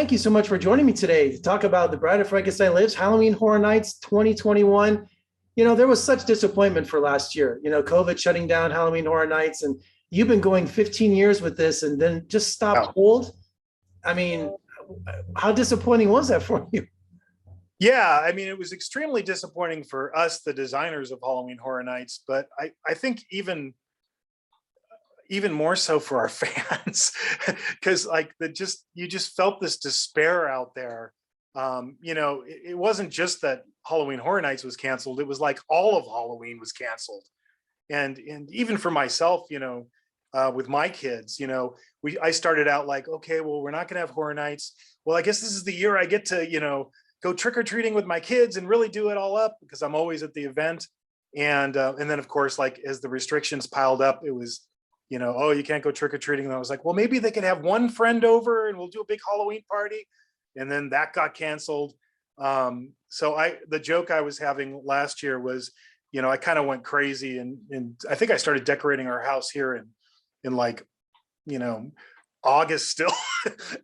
thank you so much for joining me today to talk about The Bride of Frankenstein Lives, Halloween Horror Nights 2021. There was such disappointment for last year, COVID shutting down Halloween Horror Nights, and you've been going 15 years with this and then just stopped cold. I mean, how disappointing was that for you? Yeah, I mean, it was extremely disappointing for us, the designers of Halloween Horror Nights, but I think even more so for our fans, because you just felt this despair out there. It wasn't just that Halloween Horror Nights was canceled; it was like all of Halloween was canceled, and even for myself, with my kids, I started out like, okay, well, we're not going to have Horror Nights. Well, I guess this is the year I get to, go trick-or-treating with my kids and really do it all up because I'm always at the event. And then of course, like as the restrictions piled up, it was, oh, you can't go trick-or-treating. And I was like, well, maybe they could have one friend over and we'll do a big Halloween party. And then that got canceled. So the joke I was having last year was, I kind of went crazy and I think I started decorating our house here in like, August still.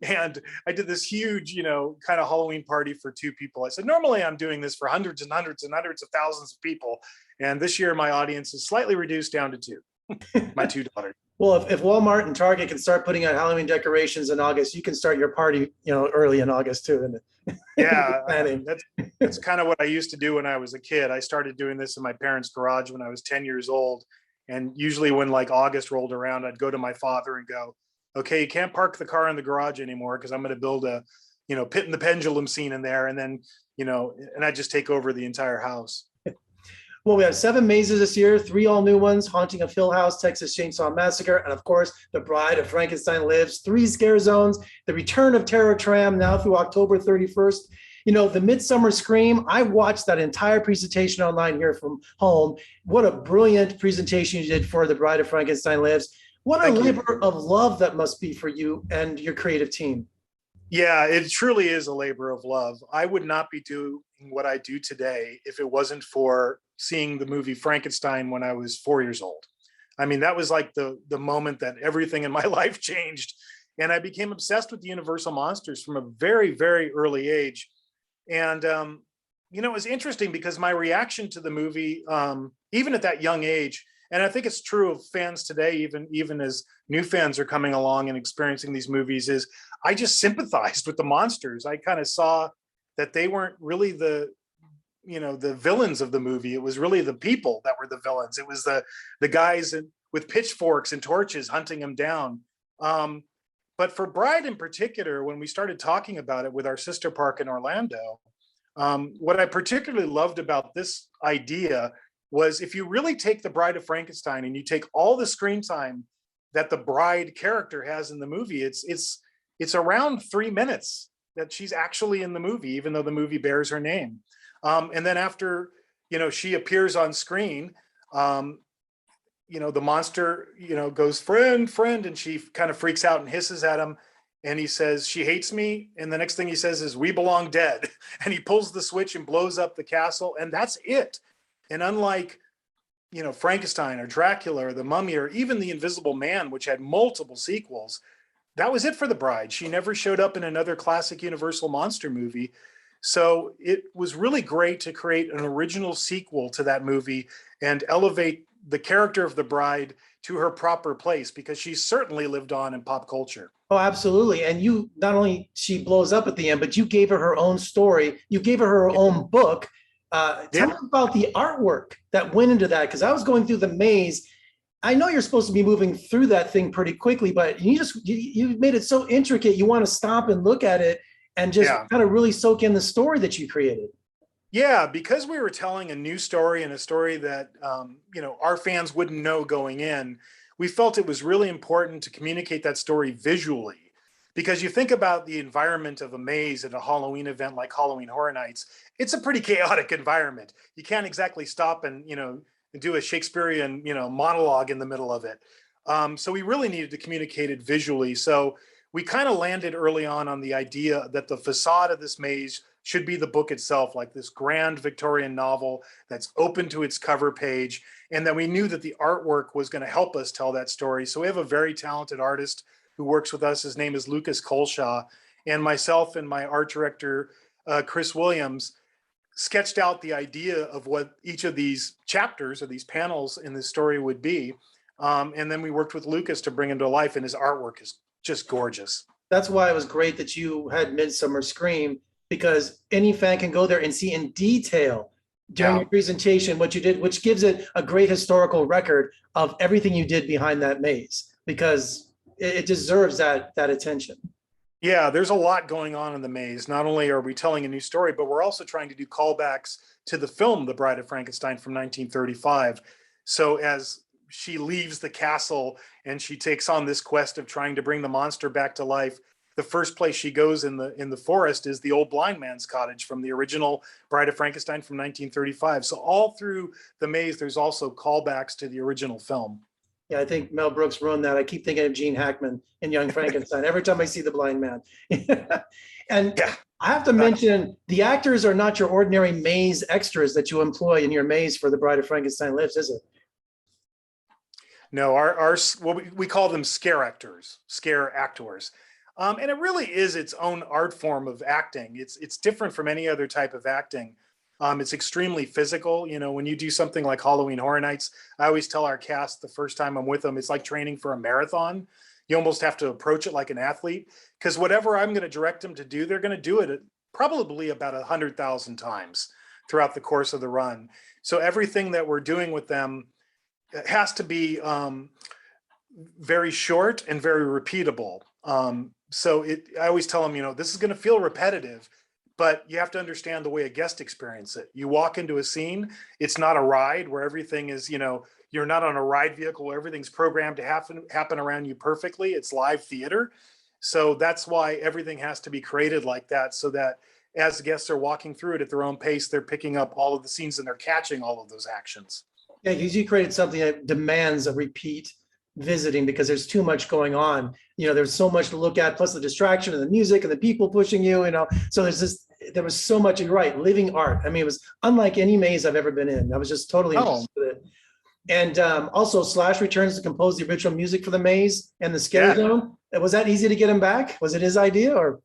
And I did this huge, kind of Halloween party for 2 people. I said, normally I'm doing this for hundreds and hundreds and hundreds of thousands of people. And this year my audience is slightly reduced down to 2, my 2 daughters. Well, if Walmart and Target can start putting out Halloween decorations in August, you can start your party, early in August too. Yeah, that's kind of what I used to do when I was a kid. I started doing this in my parents' garage when I was 10 years old. And usually when like August rolled around, I'd go to my father and go, okay, you can't park the car in the garage anymore because I'm going to build a, Pit and the Pendulum scene in there. And then, and I just take over the entire house. Well, we have 7 mazes this year, 3 all new ones, Haunting of Hill House, Texas Chainsaw Massacre, and of course, The Bride of Frankenstein Lives, 3 scare zones, The Return of Terror Tram now through October 31st. The Midsummer Scream, I watched that entire presentation online here from home. What a brilliant presentation you did for The Bride of Frankenstein Lives. What a labor of love that must be for you and your creative team. Yeah, it truly is a labor of love. I would not be doing what I do today if it wasn't for seeing the movie Frankenstein when I was 4 years old. I mean, that was like the moment that everything in my life changed. And I became obsessed with the Universal monsters from a very, very early age. And, it was interesting because my reaction to the movie, even at that young age, and I think it's true of fans today, even as new fans are coming along and experiencing these movies, is I just sympathized with the monsters. I kind of saw that they weren't really the villains of the movie. It was really the people that were the villains. It was the guys with pitchforks and torches hunting them down. But for Bride in particular, when we started talking about it with our sister park in Orlando, what I particularly loved about this idea was if you really take the Bride of Frankenstein and you take all the screen time that the bride character has in the movie, it's around 3 minutes that she's actually in the movie, even though the movie bears her name. And then after, she appears on screen, the monster, goes, friend, and she kind of freaks out and hisses at him. And he says, she hates me. And the next thing he says is, we belong dead. And he pulls the switch and blows up the castle. And that's it. And unlike, Frankenstein or Dracula or The Mummy or even The Invisible Man, which had multiple sequels, that was it for the bride. She never showed up in another classic Universal monster movie. So it was really great to create an original sequel to that movie and elevate the character of the bride to her proper place, because she certainly lived on in pop culture. Oh, absolutely. And you, not only she blows up at the end, but you gave her own story. You gave her own book. Tell me about the artwork that went into that, because I was going through the maze. I know you're supposed to be moving through that thing pretty quickly, but you made it so intricate. You want to stop and look at it and just kind of really soak in the story that you created. Yeah, because we were telling a new story and a story that our fans wouldn't know going in. We felt it was really important to communicate that story visually. Because you think about the environment of a maze at a Halloween event like Halloween Horror Nights, it's a pretty chaotic environment. You can't exactly stop and do a Shakespearean monologue in the middle of it. So we really needed to communicate it visually. So we kind of landed early on the idea that the facade of this maze should be the book itself, like this grand Victorian novel that's open to its cover page. And then we knew that the artwork was going to help us tell that story. So we have a very talented artist who works with us. His name is Lucas Colshaw. and myself and my art director, Chris Williams, sketched out the idea of what each of these chapters or these panels in this story would be. And then we worked with Lucas to bring him to life, and his artwork is just gorgeous. That's why it was great that you had Midsummer Scream, because any fan can go there and see in detail during your presentation what you did, which gives it a great historical record of everything you did behind that maze, because it deserves that attention. Yeah, there's a lot going on in the maze. Not only are we telling a new story, but we're also trying to do callbacks to the film The Bride of Frankenstein from 1935. So as she leaves the castle and she takes on this quest of trying to bring the monster back to life, the first place she goes in the forest is the old blind man's cottage from the original Bride of Frankenstein from 1935. So all through the maze, there's also callbacks to the original film. Yeah, I think Mel Brooks ruined that. I keep thinking of Gene Hackman in Young Frankenstein every time I see the blind man. And yeah, I have to mention, the actors are not your ordinary maze extras that you employ in your maze for The Bride of Frankenstein Lives, is it? No, our what we call them scare actors. And it really is its own art form of acting. It's different from any other type of acting. It's extremely physical. You know, when you do something like Halloween Horror Nights, I always tell our cast the first time I'm with them, it's like training for a marathon. You almost have to approach it like an athlete, because whatever I'm going to direct them to do, they're going to do it probably about 100,000 times throughout the course of the run. So everything that we're doing with them has to be very short and very repeatable. So I always tell them, you know, this is going to feel repetitive, but you have to understand the way a guest experiences it. You walk into a scene, it's not a ride where everything is, you know, you're not on a ride vehicle where everything's programmed to happen around you perfectly. It's live theater. So that's why everything has to be created like that, so that as guests are walking through it at their own pace, they're picking up all of the scenes and they're catching all of those actions. Yeah, because you created something that demands a repeat visiting, because there's too much going on. You know, there's so much to look at, plus the distraction and the music and the people pushing you, you know. So there was so much, and you're right, living art. I mean, it was unlike any maze I've ever been in. I was just totally impressed with it. And also, Slash returns to compose the original music for the maze and the Scare Zone. Was that easy to get him back? Was it his idea, or?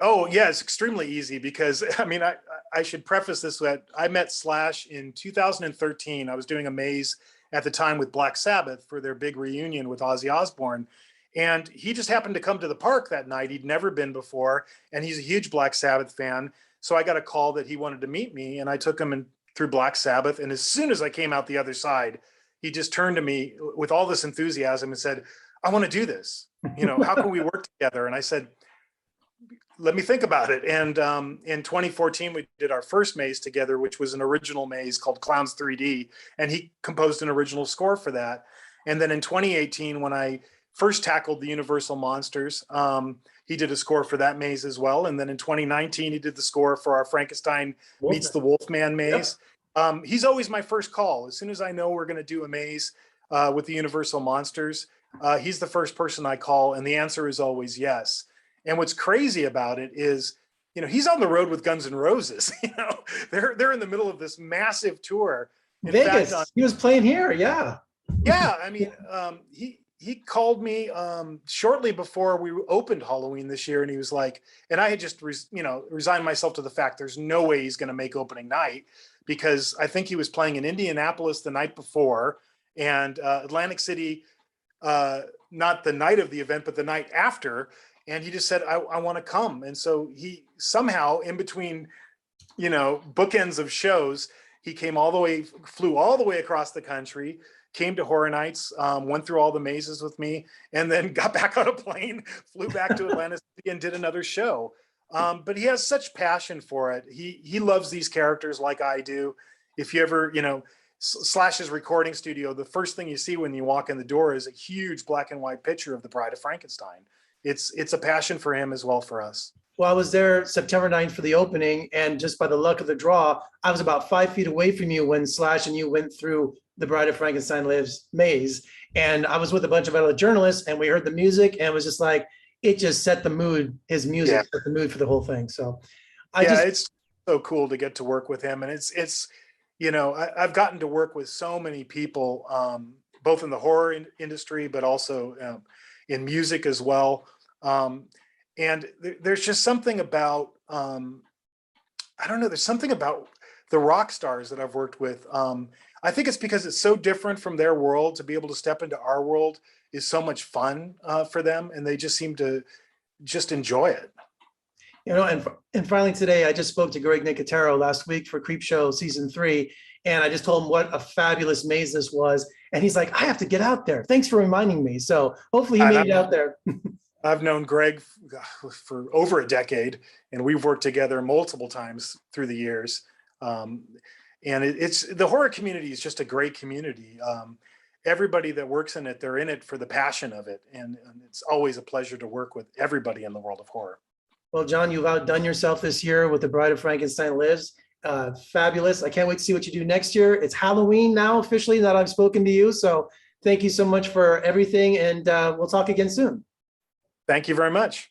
Oh yeah, it's extremely easy, because I mean, I should preface this with, I met Slash in 2013. I was doing a maze at the time with Black Sabbath for their big reunion with Ozzy Osbourne. And he just happened to come to the park that night. He'd never been before, and he's a huge Black Sabbath fan. So I got a call that he wanted to meet me, and I took him through Black Sabbath. And as soon as I came out the other side, he just turned to me with all this enthusiasm and said, "I want to do this. You know, how can we work together?" And I said, "Let me think about it." And in 2014, we did our first maze together, which was an original maze called Clowns 3D. And he composed an original score for that. And then in 2018, when I first tackled the Universal Monsters, he did a score for that maze as well. And then in 2019, he did the score for our Frankenstein Meets the Wolfman maze. Yep. He's always my first call. As soon as I know we're going to do a maze with the Universal Monsters, he's the first person I call. And the answer is always yes. And what's crazy about it is, you know, he's on the road with Guns N' Roses. You know, they're in the middle of this massive tour. In Vegas. He was playing here. Yeah. Yeah. I mean, he called me shortly before we opened Halloween this year, and he was like, and I had just resigned myself to the fact there's no way he's going to make opening night, because I think he was playing in Indianapolis the night before, and Atlantic City, not the night of the event, but the night after. And he just said, I want to come. And so he somehow, in between, you know, bookends of shows, he came flew all the way across the country, came to Horror Nights, went through all the mazes with me, and then got back on a plane, flew back to Atlanta City, and did another show. But he has such passion for it. He loves these characters like I do. If you ever, you know, Slash's recording studio, the first thing you see when you walk in the door is a huge black and white picture of the Bride of Frankenstein. It's a passion for him as well for us. Well, I was there September 9th for the opening, and just by the luck of the draw, I was about 5 feet away from you when Slash and you went through the Bride of Frankenstein Lives maze. And I was with a bunch of other journalists, and we heard the music, and it was just like, it just set the mood. His music set the mood for the whole thing. So it's so cool to get to work with him. And it's you know, I've gotten to work with so many people, both in the horror industry, but also in music as well. And there's just something about, I don't know, there's something about the rock stars that I've worked with. I think it's because it's so different from their world. To be able to step into our world is so much fun for them, and they just seem to just enjoy it. You know, and finally today, I just spoke to Greg Nicotero last week for Creepshow season 3, and I just told him what a fabulous maze this was, and he's like, I have to get out there. Thanks for reminding me. So hopefully he And made it out there. I've known Greg for over a decade, and we've worked together multiple times through the years. And it's the horror community is just a great community. Everybody that works in it, they're in it for the passion of it, and it's always a pleasure to work with everybody in the world of horror. Well, John, you've outdone yourself this year with The Bride of Frankenstein Lives. Fabulous. I can't wait to see what you do next year. It's Halloween now officially that I've spoken to you. So thank you so much for everything. And we'll talk again soon. Thank you very much.